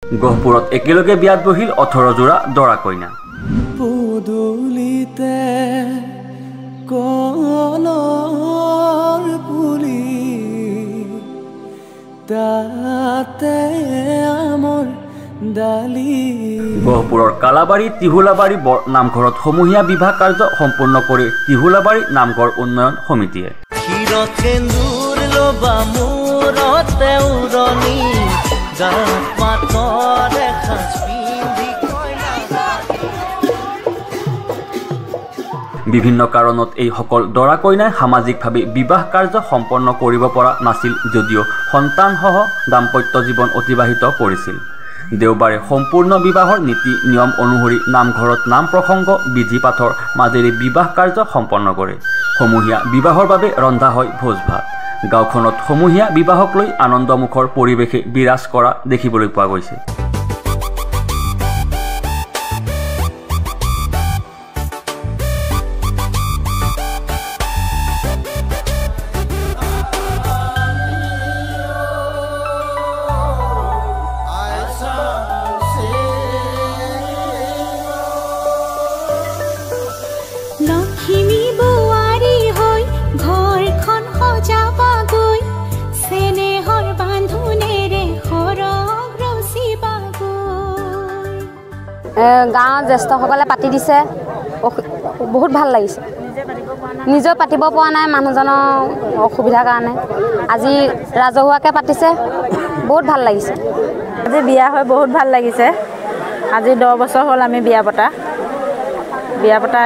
গহপুৰত একেলগে বিয়াত বহিল 18 জোৰা দৰা কইনা। পদূলিতে কলৰ পুলি তাতে আমৰ ডালি। গহপুৰৰ কালাবাৰী তিহুলাবাৰী নামঘৰত সমূহীয়া বিবাহ কাৰ্য সম্পূৰ্ণ কৰি তিহুলাবাৰী নামঘৰ উন্নয়ন সমিতিয়ে। বিভিন্ন কাৰণত এই সকল দৰা কইনাই সামাজিকভাৱে বিবাহ কাৰ্য সম্পন্ন কৰিব পৰা নাছিল যদিও সন্তানসহ দাম্পত্য জীৱন অতিবাহিত কৰিছিল। দেওবাৰে সম্পূৰ্ণ বিবাহৰ নীতি নিয়ম অনুসৰি নামঘৰত নাম প্ৰসংগ বিধি পাঠৰ মাজেৰে বিবাহ কাৰ্য সম্পন্ন কৰে। সমূহীয়া বিবাহৰ বাবে ৰন্ধা হয় ভোজ ভাত। গাঁওখনত সমূহীয়া বিবাহক লৈ আনন্দমুখৰ পৰিৱেশে বিৰাজ কৰা দেখিবলৈ পোৱা গৈছে। গাঁৱৰ জ্যেষ্ঠসকলে পাতি দিছে, বহুত ভাল লাগিছে। নিজেও পাতিব পৰা নাই মানুহজনৰ অসুবিধাৰ কাৰণে, আজি ৰাজহুৱাকৈ পাতিছে, বহুত ভাল লাগিছে। আজি বিয়া হৈ বহুত ভাল লাগিছে। আজি 10 বছৰ হ'ল আমি বিয়া পতা।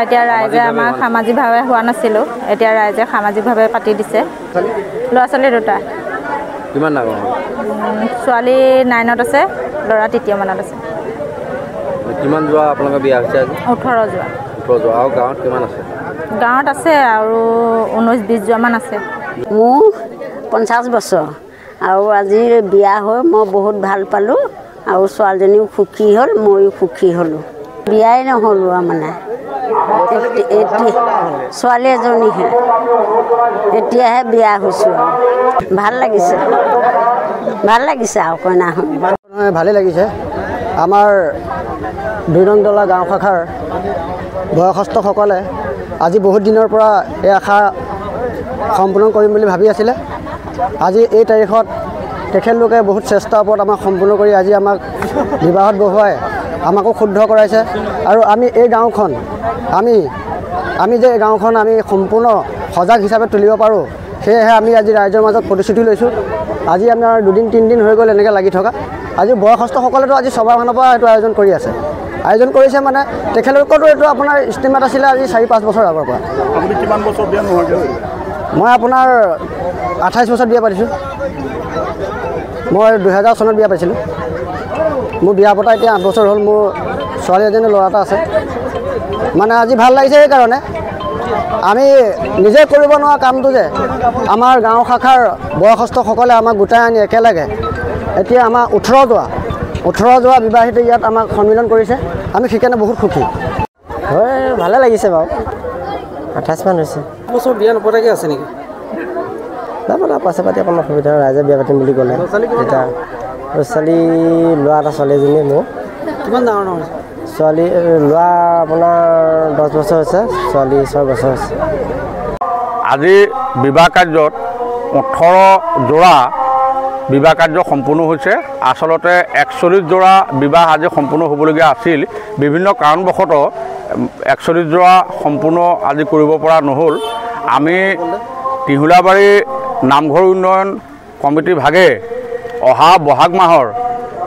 এতিয়া ৰাইজে আমাক সামাজিকভাৱে হোৱা নাছিলোঁ, এতিয়া ৰাইজে সামাজিকভাৱে পাতি দিছে। ল'ৰা ছোৱালী 2টা। কিমান ডাঙৰ? ছোৱালী 9ত আছে, ল'ৰা 3য় মানত আছে। কিমান যোৱা আপোনালোকৰ বিয়া হৈছে আজি? 18 যোৱা। 18 যোৱা। আৰু গাঁৱত কিমান আছে? গাঁৱত আছে আৰু 19-20 যোৱামান আছে। মোৰ 50 বছৰ আৰু আজি বিয়া হৈ মই বহুত ভাল পালোঁ আৰু ছোৱালীজনীও সুখী হ'ল, ময়ো সুখী হ'লোঁ। বিয়াই নহ'লোঁ আৰু মানে ছোৱালী এজনীহে, এতিয়াহে বিয়া হৈছোঁ আৰু ভাল লাগিছে আৰু কইনা হৈ। ভালেই লাগিছে। আমাৰ 2 নং দলা গাঁও শাখাৰ বয়সস্থসকলে আজি বহুত দিনৰ পৰা এই আশা সম্পূৰ্ণ কৰিম বুলি ভাবি আছিলে। আজি এই তাৰিখত তেখেতলোকে বহুত চেষ্টাৰ ওপৰত আমাক সম্পূৰ্ণ কৰি আজি আমাক বিবাহত বহুৱাই আমাকো শুদ্ধ কৰাইছে। আৰু আমি এই গাঁওখন আমি যে এই গাঁওখন আমি সম্পূৰ্ণ সজাগ হিচাপে তুলিব পাৰোঁ, সেয়েহে আমি আজি ৰাইজৰ মাজত প্ৰতিশ্ৰুতি লৈছোঁ। আজি আমাৰ 2-3 দিন হৈ গ'ল এনেকৈ লাগি থকা। আজি বয়সস্থসকলেতো আজি সভাখনৰ পৰা এইটো আয়োজন কৰিছে মানে তেখেতলোকৰতো এইটো আপোনাৰ ষ্টিমেট আছিলে আজি 4-5 বছৰ আগৰ পৰা। আপুনি কিমান বছৰ বিয়া নোহোৱাকৈ? মই আপোনাৰ 28 বছৰত বিয়া পাতিছোঁ। মই 2000 চনত বিয়া পাতিছিলোঁ। মোৰ বিয়া পতা এতিয়া 8 বছৰ হ'ল। মোৰ ছোৱালী এজনী, ল'ৰা এটা আছে। মানে আজি ভাল লাগিছে সেইকাৰণে আমি নিজে কৰিব নোৱাৰা কামটো যে আমাৰ গাঁও শাখাৰ বয়সস্থসকলে আমাক গোটাই আনি একেলগে এতিয়া আমাৰ 18 যোৱা বিবাহিত ইয়াত আমাক সন্মিলন কৰিছে। আমি সেইকাৰণে বহুত সুখী। হয়, ভালে লাগিছে বাৰু। 28 মান হৈছে। বছৰ বিয়া নপতাকৈ আছে নেকি? নাপাতা, পাছে পাতি অকণ অসুবিধা। ৰাইজে বিয়া পাতিম বুলি ক'লে এতিয়া ছোৱালী, ল'ৰা এটা, ছোৱালী এজনী। মোৰ কিমান ডাঙৰ হৈছে? ছোৱালী, ল'ৰা আপোনাৰ 10 বছৰ হৈছে, ছোৱালী 6 বছৰ হৈছে। আজি বিবাহ কাৰ্যত 18 জোৰা বিবাহ কাৰ্য সম্পূৰ্ণ হৈছে। আচলতে 41 জোৰা বিবাহ আজি সম্পূৰ্ণ হ'বলগীয়া আছিল। বিভিন্ন কাৰণবশতঃ 41 জোৰা সম্পূৰ্ণ আজি কৰিব পৰা নহ'ল। আমি তিহুলাবাৰী নামঘৰ উন্নয়ন কমিটিৰ ভাগে অহা বহাগ মাহৰ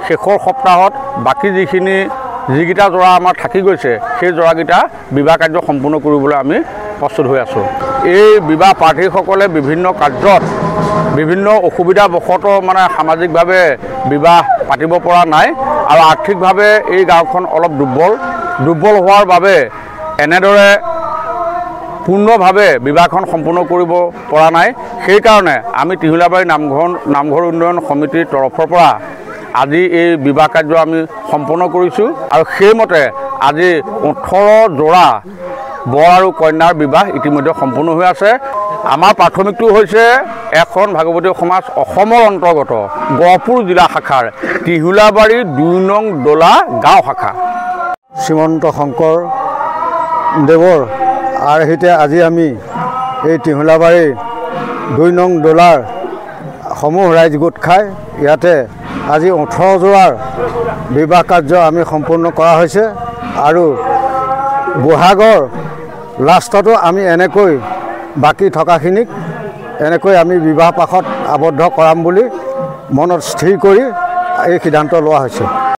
শেষৰ সপ্তাহত বাকী যিকেইটা জোৰা আমাৰ থাকি গৈছে সেই জোৰাকেইটা বিবাহ কাৰ্য সম্পূৰ্ণ কৰিবলৈ আমি প্ৰস্তুত হৈ আছোঁ। এই বিবাহ প্ৰাৰ্থীসকলে বিভিন্ন কাৰ্যত বিভিন্ন অসুবিধাবশতঃ মানে সামাজিকভাৱে বিবাহ পাতিব পৰা নাই আৰু আৰ্থিকভাৱে এই গাঁওখন অলপ দুৰ্বল হোৱাৰ বাবে এনেদৰে পূৰ্ণভাৱে বিবাহখন সম্পূৰ্ণ কৰিব পৰা নাই। সেইকাৰণে আমি তিহুলাবাৰী নামঘৰ উন্নয়ন সমিতিৰ তৰফৰ পৰা আজি এই বিবাহ কাৰ্য আমি সম্পূৰ্ণ কৰিছোঁ আৰু সেইমতে আজি 18 জোৰা বৰ আৰু কন্যাৰ বিবাহ ইতিমধ্যে সম্পূৰ্ণ হৈ আছে। আমাৰ প্ৰাথমিকটো হৈছে এখন ভাগৱতী সমাজ অসমৰ অন্তৰ্গত গহপুৰ জিলা শাখাৰ তিহুলাবাৰী 2 নং দলা গাঁও শাখা। শ্ৰীমন্ত শংকৰ দেৱৰ আৰ্হিতে আজি আমি এই তিহুলাবাৰী 2 নং দলাৰ সমূহ ৰাইজ গোট খাই ইয়াতে আজি 18 যোৰাৰ বিবাহ কাৰ্য আমি সম্পূৰ্ণ কৰা হৈছে আৰু বহাগৰ লাষ্টতো আমি এনেকৈ বাকী থকাখিনিক এনেকৈ আমি বিবাহ পাশত আবদ্ধ কৰাম বুলি মনত স্থিৰ কৰি এই সিদ্ধান্ত লোৱা হৈছে।